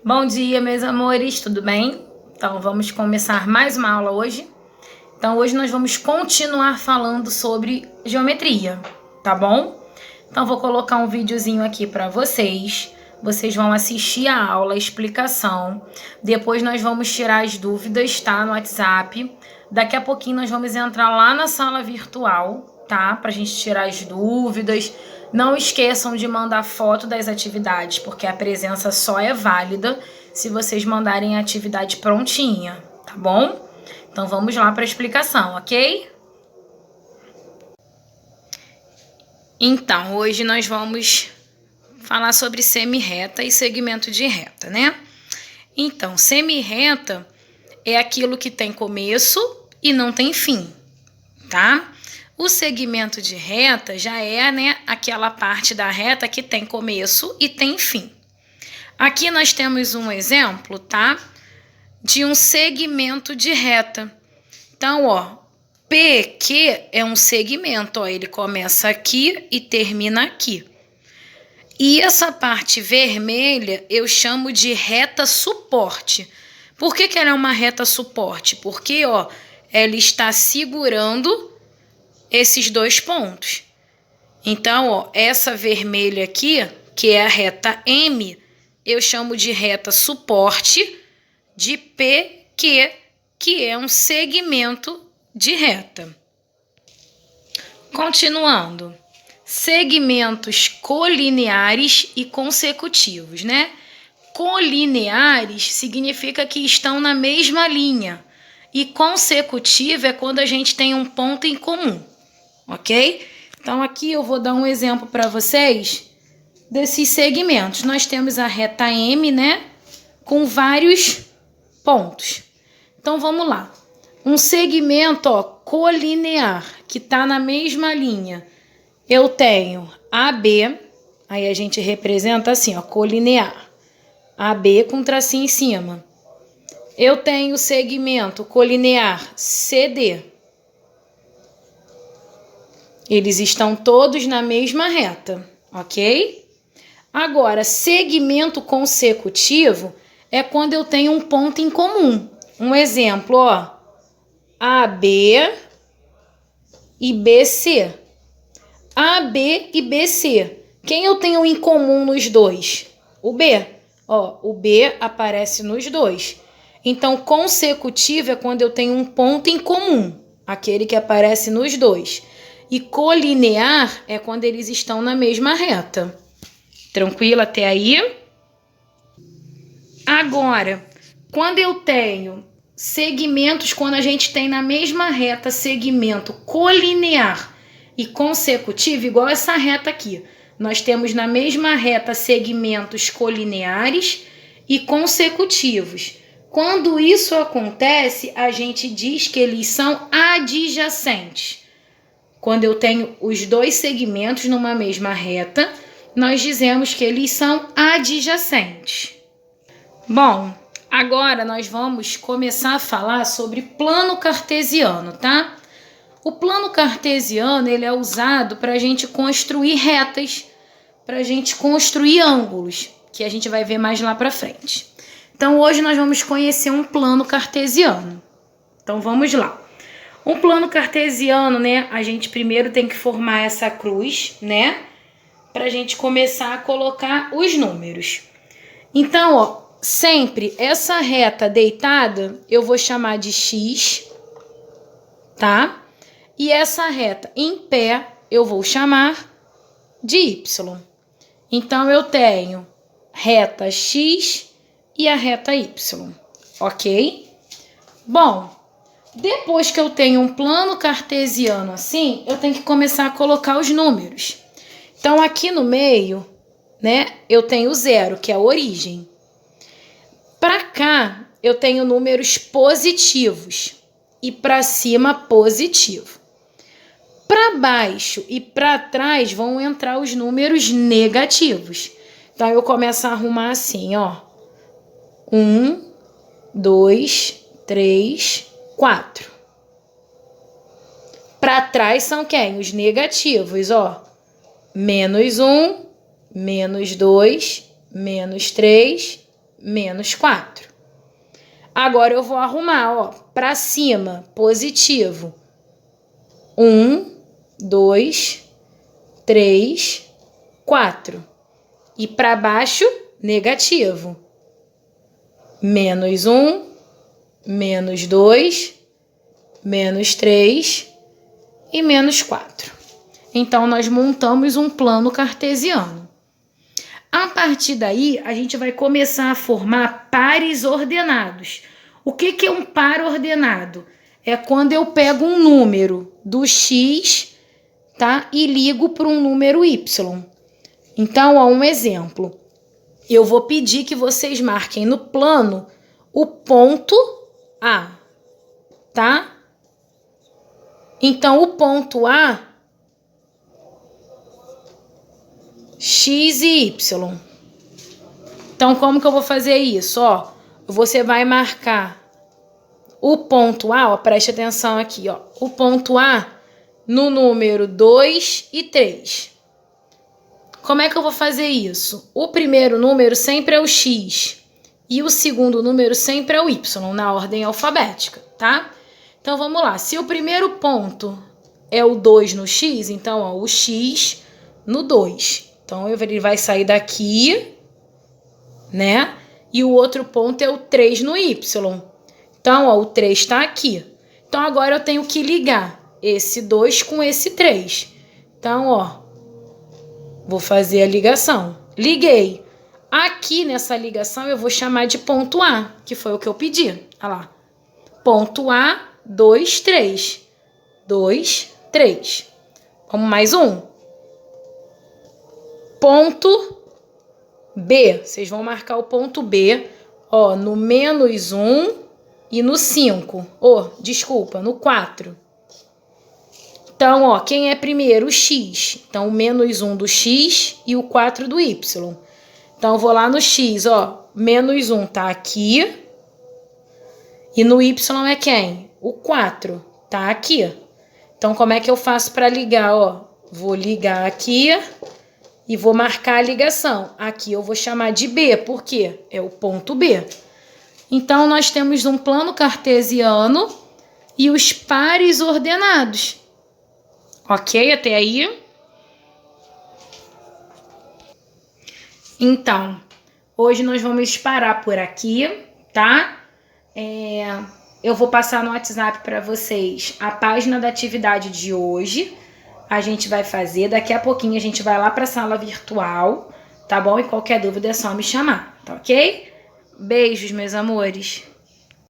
Bom dia, meus amores, tudo bem? Então, vamos começar mais uma aula hoje. Então, hoje nós vamos continuar falando sobre geometria, tá bom? Então, vou colocar um videozinho aqui para vocês. Vocês vão assistir a aula, a explicação. Depois nós vamos tirar as dúvidas, tá? No WhatsApp. Daqui a pouquinho nós vamos entrar lá na sala virtual, tá? Pra gente tirar as dúvidas. Não esqueçam de mandar foto das atividades, porque a presença só é válida se vocês mandarem a atividade prontinha, tá bom? Então vamos lá para a explicação, ok? Então, hoje nós vamos falar sobre semirreta e segmento de reta, né? Então, semirreta é aquilo que tem começo e não tem fim, tá? O segmento de reta já é, né, aquela parte da reta que tem começo e tem fim. Aqui nós temos um exemplo, tá? De um segmento de reta. Então, ó, PQ é um segmento, ó, ele começa aqui e termina aqui. E essa parte vermelha eu chamo de reta suporte. Por que ela é uma reta suporte? Porque, ó, ela está segurando esses dois pontos. Então, ó, essa vermelha aqui, que é a reta M, eu chamo de reta suporte de PQ, que é um segmento de reta. Continuando. Segmentos colineares e consecutivos, né? Colineares significa que estão na mesma linha. E consecutivo é quando a gente tem um ponto em comum, ok? Então, aqui eu vou dar um exemplo para vocês desses segmentos. Nós temos a reta M, né? Com vários pontos. Então, vamos lá. Um segmento, ó, colinear, que está na mesma linha. Eu tenho AB, aí a gente representa assim, ó, colinear. AB com tracinho em cima. Eu tenho o segmento colinear CD. Eles estão todos na mesma reta, ok? Agora, segmento consecutivo é quando eu tenho um ponto em comum. Um exemplo, ó, AB e BC. AB e BC. Quem eu tenho em comum nos dois? O B. Ó, o B aparece nos dois. Então, consecutivo é quando eu tenho um ponto em comum, aquele que aparece nos dois. E colinear é quando eles estão na mesma reta. Tranquilo até aí? Agora, quando eu tenho segmentos, quando a gente tem na mesma reta segmento colinear e consecutivo, igual essa reta aqui. Nós temos na mesma reta segmentos colineares e consecutivos. Quando isso acontece, a gente diz que eles são adjacentes. Quando eu tenho os dois segmentos numa mesma reta, nós dizemos que eles são adjacentes. Bom, agora nós vamos começar a falar sobre plano cartesiano, tá? O plano cartesiano, ele é usado para a gente construir retas, para a gente construir ângulos, que a gente vai ver mais lá para frente. Então, hoje nós vamos conhecer um plano cartesiano. Então, vamos lá. Um plano cartesiano, né? A gente primeiro tem que formar essa cruz, né? Para a gente começar a colocar os números. Então, ó, sempre essa reta deitada eu vou chamar de X, tá? E essa reta em pé eu vou chamar de Y. Então, eu tenho reta X e a reta Y, ok? Bom, depois que eu tenho um plano cartesiano assim, eu tenho que começar a colocar os números. Então, aqui no meio, né, eu tenho 0, que é a origem. Para cá, eu tenho números positivos e para cima positivo. Para baixo e para trás vão entrar os números negativos. Então, eu começo a arrumar assim, ó. 1, 2, 3, 4. Para trás são quem? Os negativos, ó. -1, -2, -3, menos 4. Agora eu vou arrumar, ó, para cima, positivo. 1, 2, 3, 4. E para baixo, negativo. Menos 1, menos 2, menos 3 e menos 4. Então, nós montamos um plano cartesiano. A partir daí, a gente vai começar a formar pares ordenados. O que é um par ordenado? É quando eu pego um número do x, tá? E ligo para um número y. Então, ó, um exemplo. Eu vou pedir que vocês marquem no plano o ponto A, tá? Então, o ponto A, x e y. Então, como que eu vou fazer isso? Ó, você vai marcar o ponto A, ó, preste atenção aqui, ó. O ponto A no número 2 e 3. Como é que eu vou fazer isso? O primeiro número sempre é o x e o segundo número sempre é o y, na ordem alfabética, tá? Então, vamos lá. Se o primeiro ponto é o 2 no x, então, ó, o x no 2. Então, ele vai sair daqui, né? E o outro ponto é o 3 no y. Então, ó, o 3 está aqui. Então, agora eu tenho que ligar esse 2 com esse 3. Então, ó, vou fazer a ligação. Liguei. Aqui nessa ligação eu vou chamar de ponto A, que foi o que eu pedi. Olha lá. Ponto A, 2, 3. 2, 3. Vamos mais um. Ponto B. Vocês vão marcar o ponto B, ó, no menos 1 e no 5. Desculpa, no 4. Então, ó, quem é primeiro? O x. Então, o menos 1 do x e o 4 do y. Então, eu vou lá no x, ó. Menos 1 tá aqui. E no y é quem? O 4 tá aqui. Então, como é que eu faço para ligar, ó? Vou ligar aqui e vou marcar a ligação. Aqui eu vou chamar de B, por quê? É o ponto B. Então, nós temos um plano cartesiano e os pares ordenados. Ok? Até aí? Então, hoje nós vamos parar por aqui, tá? Eu vou passar no WhatsApp para vocês a página da atividade de hoje. A gente vai fazer, daqui a pouquinho a gente vai lá para a sala virtual, tá bom? E qualquer dúvida é só me chamar, tá ok? Beijos, meus amores!